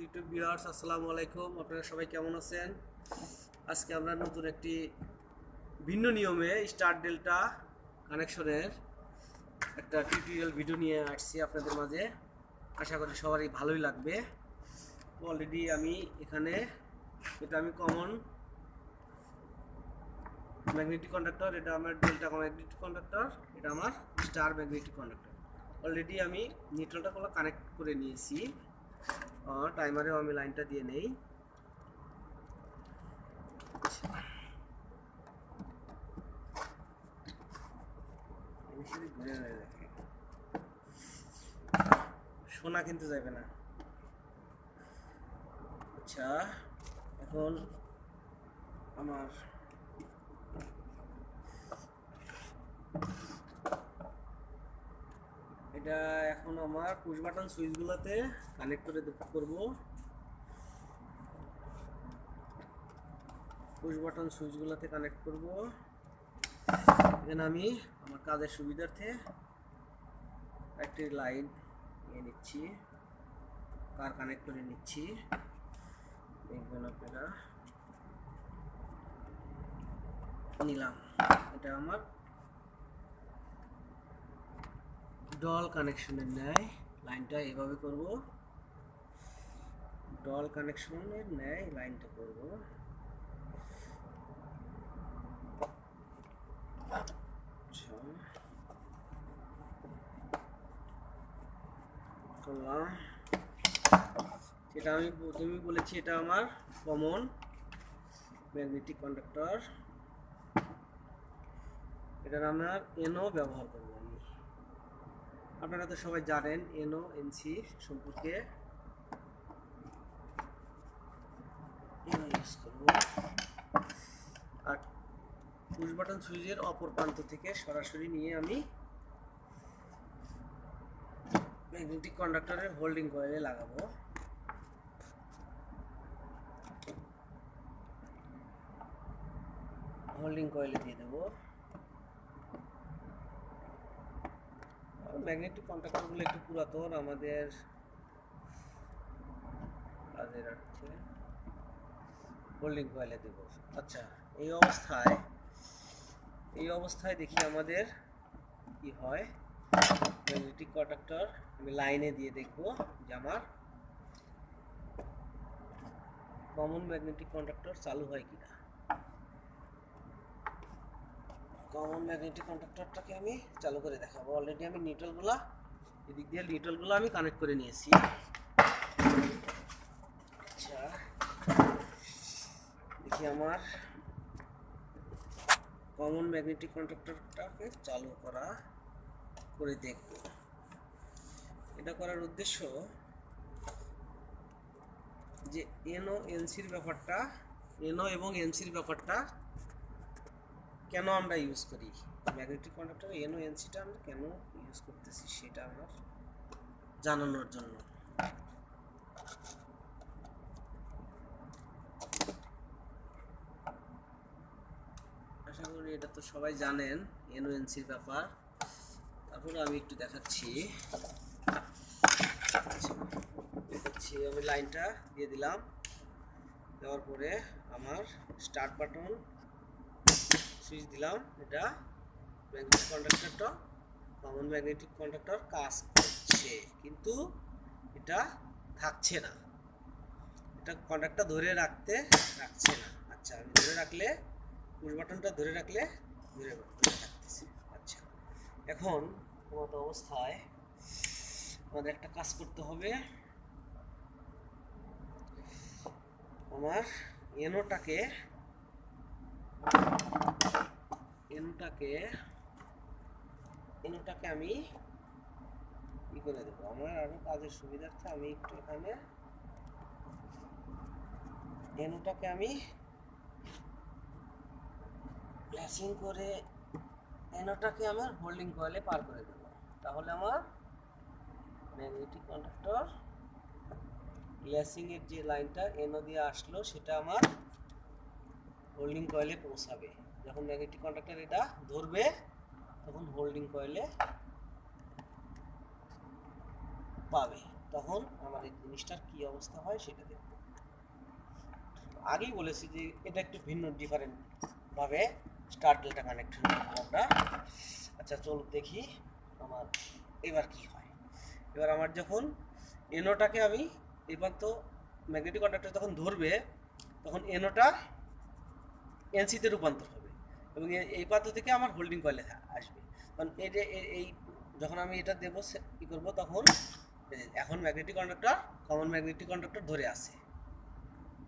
YouTube viewers আসসালামু আলাইকুম, আপনারা সবাই কেমন আছেন? আজকে আমরা নতুন একটি ভিন্ন নিয়মে স্টার ডেল্টা কানেকশনের একটা টিউটোরিয়াল ভিডিও নিয়ে আসছি আপনাদের মাঝে। আশা করি সবারই ভালোই লাগবে। অলরেডি আমি এখানে আমি কমন ম্যাগনেটিক কন্ডাক্টর, এটা আমার ডেল্টা ম্যাগনেটিক কন্ডাক্টর, এটা আমার স্টার ম্যাগনেটিক কন্ডাক্টর। অলরেডি আমি নিউট্রালটা কানেক্ট করে নিয়েছি। টাইমারেও আমি লাইনটা দিয়ে নেই। সোনা কিন্তু যাবে না। আচ্ছা, এখন আমার এটা এখন আমার পুশ বাটন সুইচগুলোতে কানেক্ট করে করব। পুশ বাটন সুইচগুলোতে কানেক্ট করব। এখানে আমি আমার কাজের সুবিধার্থে একটি লাইন নিয়ে নিচ্ছি, তার কানেক্ট করে নিচ্ছি। দেখবেন আপনারা, নিলাম। এটা আমার ডল কানেকশনের ন্যায় লাইনটা এভাবে করব। ডল কানেকশনের ন্যায় লাইনটা করব। করলাম। যেটা আমি প্রথমেই বলেছি, এটা আমার কমন ম্যাগনেটিক কন্ডাক্টর। এটার আমরা এনও ব্যবহার করব। আমি আপনারা তো সবাই জানেন এনও এনসি সম্পর্কে। এনও ইউজ করব। আর পুশ বাটন সুইচের অপর প্রান্ত থেকে সরাসরি নিয়ে আমি ম্যাগনেটিক কন্ডাক্টরের হোল্ডিং কয়েলে লাগাবো। হোল্ডিং কয়েলে দিয়ে দেবো। ম্যাগনেটিক কন্ডাক্টরগুলো একটু পুরাতন, আমাদের কাজের অর্থে হোল্ডিং কয়েলে দেব। আচ্ছা, এই অবস্থায় দেখি আমাদের কি হয়। ম্যাগনেটিক কন্ডাক্টর আমি লাইনে দিয়ে দেখব যে আমার কমন ম্যাগনেটিক কন্ডাক্টর চালু হয় কিনা। কমন ম্যাগনেটিক কন্ডাক্টরটাকে আমি চালু করে দেখাবো। অলরেডি আমি নিউট্রালগুলো, এদিক দিয়ে নিউট্রালগুলো আমি কানেক্ট করে নিয়েছি। আচ্ছা, দেখি আমার কমন ম্যাগনেটিক কন্ডাক্টরটাকে চালু করে দেখব। এটা করার উদ্দেশ্য যে এনও এবং এনসির ব্যাপারটা কেন আমরা ইউজ করি, ম্যাগনেটিক কন্ডাক্টর এনও এনসিটা আমরা কেন ইউজ করতেছি সেটা আমার জানানোর জন্য। আশা করি এটা তো সবাই জানেন এনও এনসির ব্যাপার। তারপরে আমি একটু দেখাচ্ছি। আমি লাইনটা দিয়ে দিলাম। দেওয়ার পরে আমার স্টার্ট বাটন সুইচ দিলাম। এটা ম্যাগনেটিক কন্ডাক্টরটা, কমন ম্যাগনেটিক কন্ডাক্টর কাজ করছে, কিন্তু এটা থাকছে না। এটা কন্ডাক্টর ধরে রাখছে না। আচ্ছা, আমি ধরে রাখলে, পুশ বাটনটা ধরে রাখলে ধরে থাকতেছে। আচ্ছা, এখন মতো অবস্থায় আমাদের একটা কাজ করতে হবে। আমার এনোটাকে আমি ই করে দেবো। আমার আরো কাজের সুবিধার্থে আমি একটু এখানে এনোটাকে আমি প্লেসিং করে এনোটাকে আমার হোল্ডিং কয়েলে পার করে দেবো। তাহলে আমার ম্যাগনেটিক কন্ডাক্টর প্লেসিং এর যে লাইনটা এনো দিয়ে আসলো সেটা আমার হোল্ডিং কয়েলে পৌঁছাবে। যখন ম্যাগনেটিক কন্ডাক্টর এটা ধরবে তখন হোল্ডিং কয়েলে পাবে। তখন আমার এই জিনিসটার কি অবস্থা হয় সেটা দেখব। আগেই বলেছি যে এটা একটু ভিন্ন ডিফারেন্ট ভাবে স্টার ডেল্টা কানেকশন করব আমরা। আচ্ছা চলো দেখি আমার এবার কি হয়। এবার আমার যখন এনোটাকে আমি এবার তো ম্যাগনেটিক কন্ডাক্টর যখন ধরবে তখন এনোটা এনসিতে রূপান্তর হবে এবং এই প্রান্ত থেকে আমার হোল্ডিং কয়েলে আসবে। কারণ এই যে এই যখন আমি এটা দেবো কী করবো তখন এখন magnetic conductor common magnetic conductor ধরে আছে,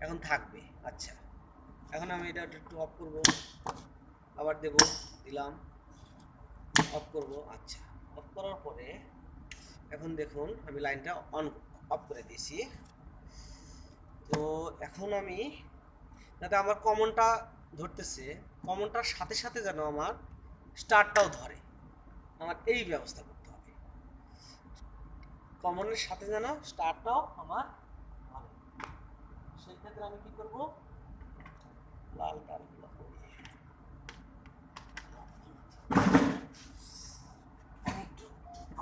এখন থাকবে। আচ্ছা এখন আমি এটা একটু অফ করব, আবার দেব, দিলাম, অফ করব। আচ্ছা অফ করার পরে এখন দেখুন আমি লাইনটা অফ করে দিয়েছি। তো এখন আমি যাতে আমার কমনটা ধরতেছে, কমনটার সাথে সাথে যেন আমার স্টারটাও ধরে, আমার এই ব্যবস্থা করতে হবে। কমনের সাথে যেন স্টারটাও আমার ধরে, সেই ক্ষেত্রে আমি কি করব, লাল তারগুলো একটু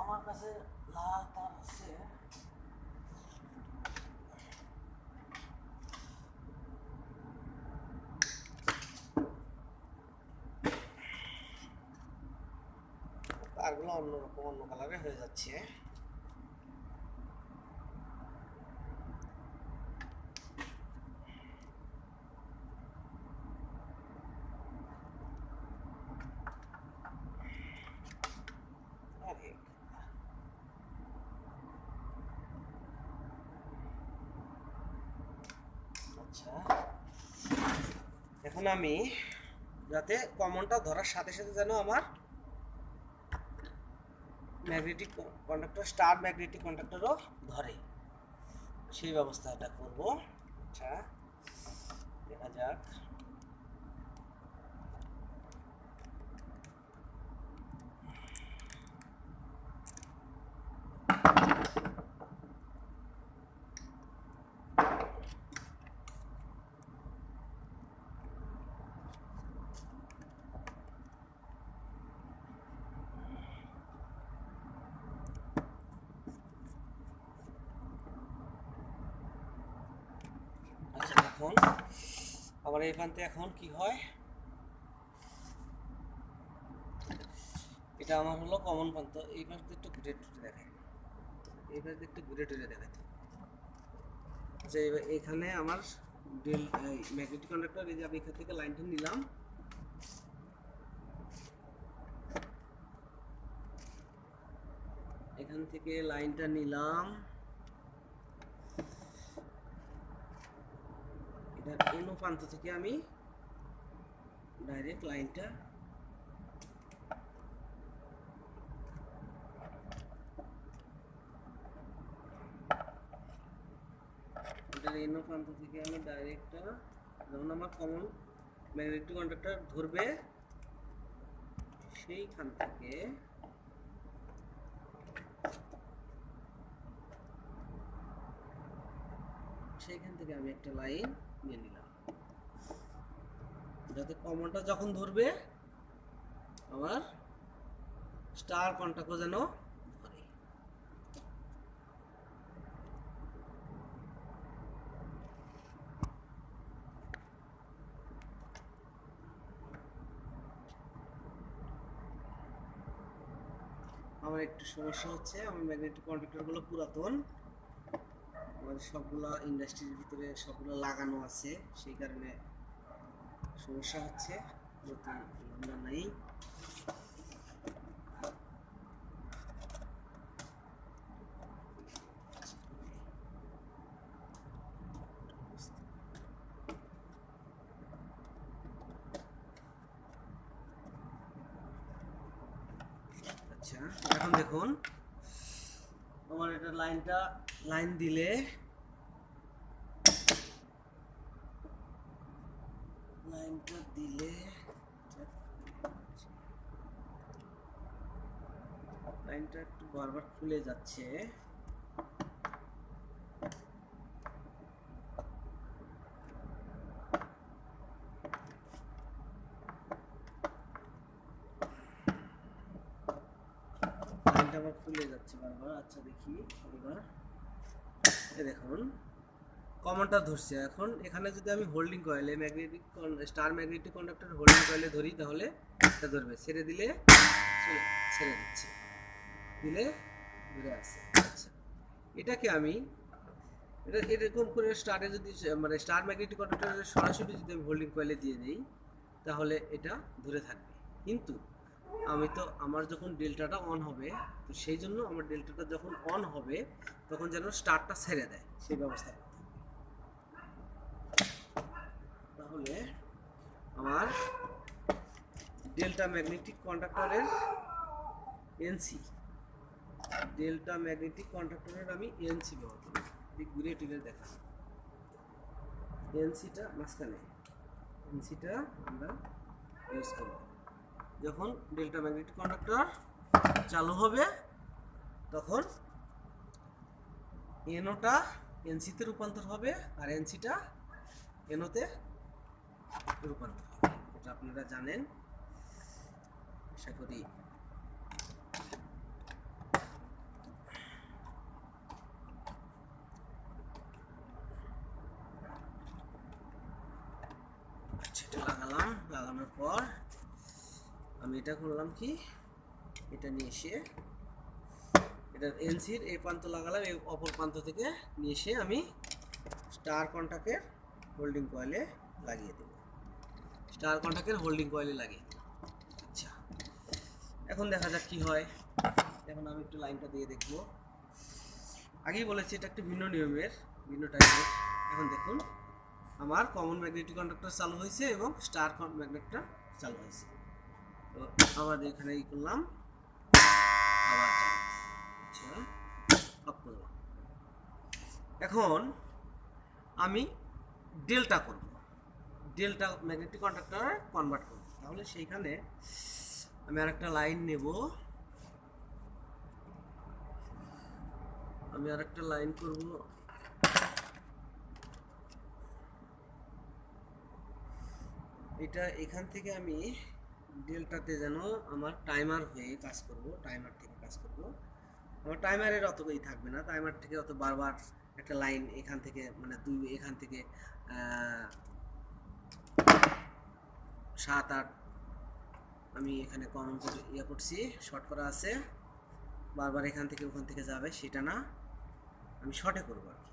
আমার কাছে লাল তার আছে, তারগুলো অন্যরকম অন্য কালারে হয়ে যাচ্ছে। আচ্ছা এখন আমি যাতে কমনটা ধরার সাথে সাথে যেন আমার ম্যাগনেটিক কন্ডাক্টর স্টার ম্যাগনেটিক কন্ডাক্টরও ধরে, সেই ব্যবস্থাটা করব। আচ্ছা দেখা যাক। আচ্ছা এখন আমার এই প্রান্তে এখন কি হয়, এটা আমার হলো কমন প্রান্ত, এই প্রান্তে একটু ঘুরে টুরে দেখায়, এই প্রান্তে একটু ঘুরে টুরে দেখাতে। আচ্ছা এখানে আমার ম্যাগনেটিক কন্ডাক্টর, এই যে আমি এখান থেকে লাইনটা নিলাম, এখান থেকে লাইনটা নিলাম, এটার এনো প্রান্ত থেকে আমি ডাইরেক্ট লাইনটা এনো প্রান্ত থেকে আমি ডাইরেক্টটা যখন আমার কমন ম্যাগনেটিক কন্ডাক্টর ধরবে সেইখান থেকে আমি একটা লাইন নিয়ে নিলাম, যাতে কমনটা যখন ধরবে আমার স্টার কন্টাক্টও যেন ধরে। আমার একটু সমস্যা হচ্ছে, আমার ম্যাগনেটিক কন্ডাক্টরগুলো পুরাতন, আমাদের সবগুলো ইন্ডাস্ট্রির ভিতরে সবগুলো লাগানো আছে, সেই কারণে সমস্যা হচ্ছে, নতুন আমরা নাই। আচ্ছা এখন দেখুন আমার এটা লাইন দিলে লাইনটা একটু বারবার খুলে যাচ্ছে, লাইনটা আবার খুলে যাচ্ছে বারবার। আচ্ছা দেখি এবার এই দেখুন কমনটা ধরছে। এখন এখানে যদি আমি হোল্ডিং কয়েলে magnetic star magnetic conductor holding কয়েলে ধরি তাহলে এটা ধরবে, ছেড়ে দিলে ছেড়ে দিচ্ছে, দিলে ধরে আসছে। আচ্ছা, এটাকে আমি এটা এরকম করে স্টারে যদি মানে স্টার ম্যাগনেটিক কন্ডাক্টরের সরাসরি যদি আমি হোল্ডিং কয়েলে দিয়ে দিই তাহলে এটা ধরে থাকবে। কিন্তু আমি তো আমার যখন ডেল্টাটা অন হবে, তো সেই জন্য আমার ডেল্টাটা যখন অন হবে তখন যেন স্টারটা ছেড়ে দেয় সেই ব্যবস্থা করতে হবে। তাহলে আমার ডেল্টা ম্যাগনেটিক কন্ডাক্টরের এনসি, ডেল্টা ম্যাগনেটিক কন্ডাক্টরের আমি এনসি ব্যবহার করব। ঘুরে টিরে দেখা এনসিটা মাঝখানে, এনসিটা আমরা ইউজ করব যখন ডেল্টা ম্যাগনেটিক কন্ডাক্টর চালু হবে, তখন এনওটা এনসিতে রূপান্তর হবে আর এনসিটা এনওতে রূপান্তর হবে। এটা আপনারা জানেন আশা করি। সেটা লাগালাম, লাগানোর পর আমি এটা করলাম কি, এটা নিয়ে এসে এটা এনসির এই প্রান্ত লাগালাম, এই অপর প্রান্ত থেকে নিয়ে এসে আমি স্টার কন্টাক্টের হোল্ডিং কয়েলে লাগিয়ে দেব, স্টার কন্টাক্টের হোল্ডিং কয়েলে লাগিয়ে দেব। আচ্ছা, এখন দেখা যাক কি হয়। এখন আমি একটু লাইনটা দিয়ে দেখব। আগেই বলেছি এটা একটু ভিন্ন নিয়মের, ভিন্ন টাইপের। এখন দেখুন আমার কমন ম্যাগনেটিক কন্ডাক্টর চালু হয়েছে এবং স্টার ম্যাগনেটটা চালু হয়েছে। তো আবার এখানে ই করলাম, আবার চালু। আচ্ছা, অফ করলাম। এখন আমি ডেল্টা করব, ডেল্টা ম্যাগনেটিক কন্ডাক্টরে কনভার্ট করব। তাহলে সেইখানে আমি আরেকটা লাইন নেব, আমি আরেকটা লাইন করব। এটা এখান থেকে আমি ডেল্টাতে যেন আমার টাইমার হয়ে কাজ করব, টাইমার থেকে কাজ করব। আমার টাইমারের অত ই থাকবে না, টাইমার থেকে অত বারবার একটা লাইন এখান থেকে মানে এখান থেকে 7-8 আমি এখানে কমন করে ইয়ে করছি, শর্ট করা আছে, বারবার এখান থেকে ওখান থেকে যাবে সেটা না, আমি শর্টে করবো আর কি।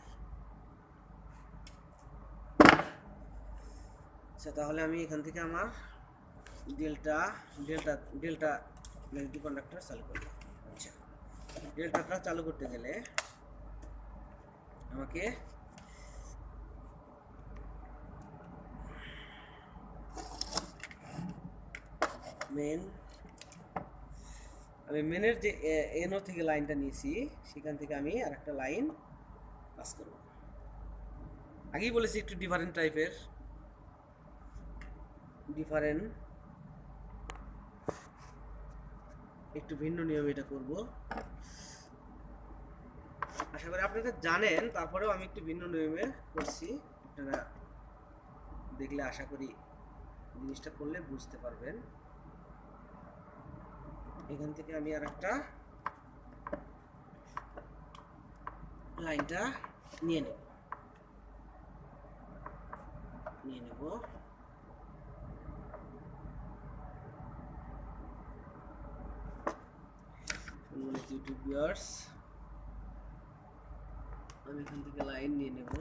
আচ্ছা, তাহলে আমি এখান থেকে আমার delta delta delta magnetic conductor চালু করব। আচ্ছা, ডেল্টাটা চালু করতে গেলে আমাকে আমি মেনের যে এনও থেকে লাইনটা নিয়েছি সেখান থেকে আমি আর একটা লাইন পাস করব। আগেই বলেছি একটু ডিফারেন্ট টাইপের, একটু ভিন্ন নিয়মে এটা করব। আশা করি আপনারা জানেন, তারপরেও আমি একটু ভিন্ন নিয়মে করছি, আপনারা দেখলে আশা করি জিনিসটা করলে বুঝতে পারবেন। এখান থেকে আমি আর একটা লাইনটা নিয়ে নেব, ইউটিউব ভিউয়ার্স, আমি এখান থেকে লাইন নিয়ে নেব।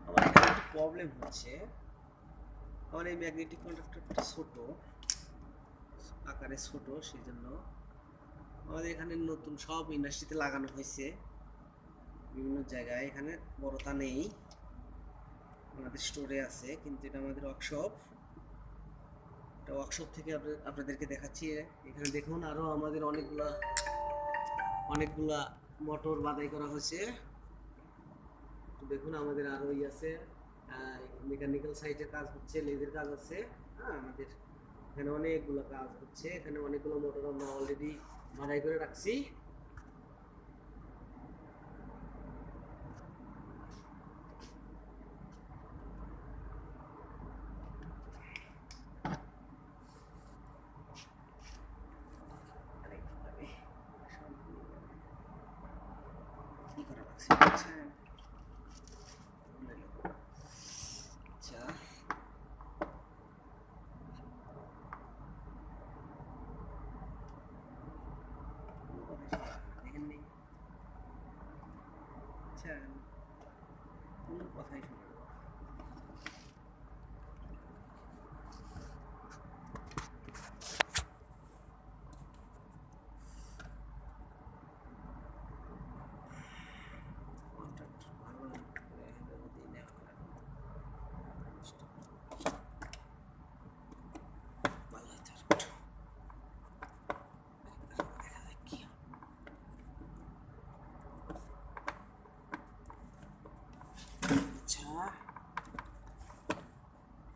আমার এখানে একটু প্রবলেম হচ্ছে, আমার এই ম্যাগনেটিক কন্ডাক্টরটা ছোট আকারে, ছোট, সেই জন্য আমাদের এখানে নতুন সব ইন্ডাস্ট্রিতে লাগানো হয়েছে বিভিন্ন জায়গায়, এখানে বড়তা নেই, আমাদের স্টোরে আছে, কিন্তু এটা আমাদের ওয়ার্কশপ, এটা ওয়ার্কশপ থেকে আপনাদেরকে দেখাচ্ছি। এখানে দেখুন আরো আমাদের অনেকগুলা মোটর বাদাই করা হয়েছে। দেখুন আমাদের আরো আছে, মেকানিক্যাল সাইটের কাজ হচ্ছে, লেজের কাজ আছে। হ্যাঁ, আমাদের এখানে অনেকগুলো কাজ হচ্ছে, এখানে অনেকগুলো মোটর আমরা অলরেডি বাদাই করে রাখছি। ই করা লাগছে আচ্ছা দেখেন নি আচ্ছা কোনো কথাই শুনে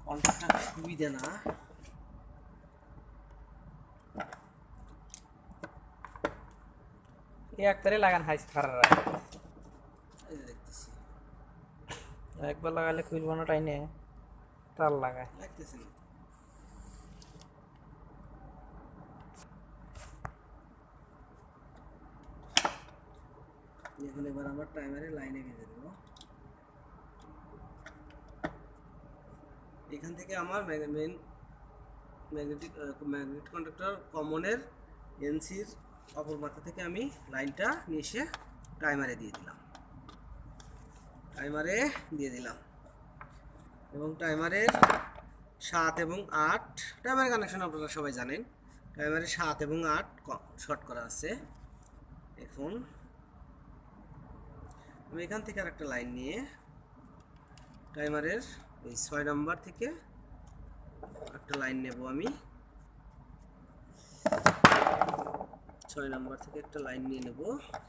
কন্ট্যাক্টটা সুবিধা না এই একবারে লাগান হাইস খারাপ এই যে দেখতেছি একবার লাগালে খুলব না টাইনে তার লাগায় লাগতেছে না এখন এবার আমরা টাইমারে লাইনে বেঁধে দেবো এখান থেকে আমার মেন ম্যাগনেটিক কন্ডাক্টর কমনের এনসির অপর মাথা থেকে আমি লাইনটা নিয়ে এসে টাইমারে দিয়ে দিলাম এবং টাইমারের 7 এবং 8 টাইমার কানেকশন আপনারা সবাই জানেন টাইমারের 7 এবং 8 শর্ট করা আছে এখন আমি এখান থেকে আরেকটা লাইন নিয়ে টাইমারের এই 6 নাম্বার থেকে একটা লাইন নেব আমি 6 নাম্বার থেকে একটা লাইন নিয়ে নেব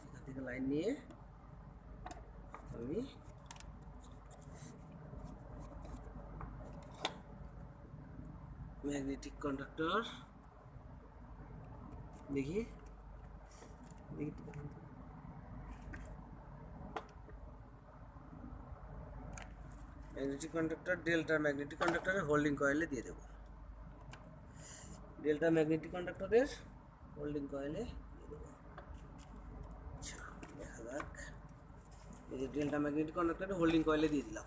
এখান থেকে লাইন নিয়ে আমি ম্যাগনেটিক কন্ডাক্টর দেখি ম্যাগনেটিক কন্ডাক্টর ডেল্টা ম্যাগনেটিক কন্ডাক্টরের হোল্ডিং কয়েলে দিয়ে দেব ডেল্টা ম্যাগনেটিক কন্ডাক্টরের হোল্ডিং কয়েলে দিয়ে দেব আচ্ছা দেখা যাক এই যে ডেল্টা ম্যাগনেটিক কন্ডাক্টরের হোল্ডিং কয়েলে দিয়ে দিলাম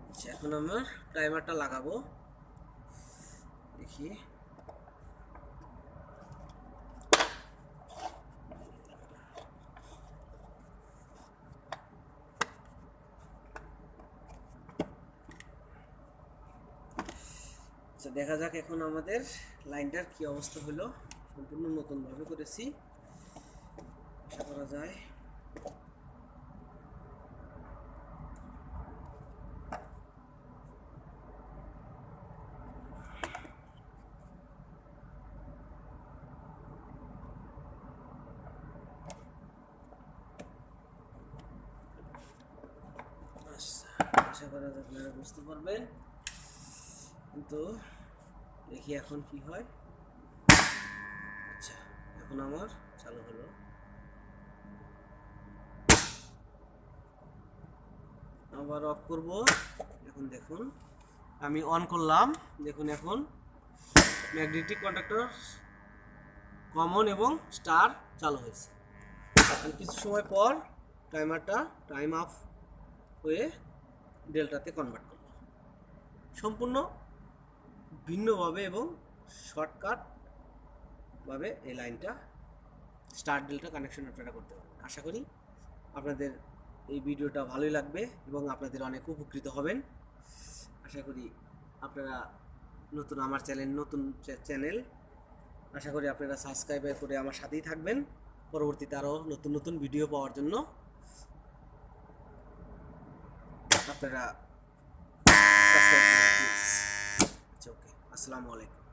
আচ্ছা এখন আমরা টাইমারটা লাগাবো দেখি আচ্ছা দেখা যাক এখন আমাদের লাইনটার কি অবস্থা হলো সম্পূর্ণ নতুন ভাবে করেছি আশা করা যায় আশা করা যায় আপনারা বুঝতে পারবেন কিন্তু দেখি এখন কি হয় আচ্ছা এখন আমার চালু হলো আবার অফ করব এখন দেখুন আমি অন করলাম দেখুন এখন ম্যাগনেটিক কন্ডাক্টর কমন এবং স্টার চালু হয়েছে কিছু সময় পর টাইমারটা টাইম অফ হয়ে ডেল্টাতে কনভার্ট করব সম্পূর্ণ ভিন্নভাবে এবং শর্টকাটভাবে এই লাইনটা স্টার ডেল্টা কানেকশন আপনারা করতে পারবেন আশা করি আপনাদের এই ভিডিওটা ভালোই লাগবে এবং আপনাদের অনেক উপকৃত হবেন আশা করি আপনারা নতুন আমার চ্যানেল আশা করি আপনারা সাবস্ক্রাইব করে আমার সাথেই থাকবেন পরবর্তীতে আরও নতুন নতুন ভিডিও পাওয়ার জন্য আপনারা সাবস্ক্রাইব করুন প্লিজ আচ্ছা ওকে আসসালামু আলাইকুম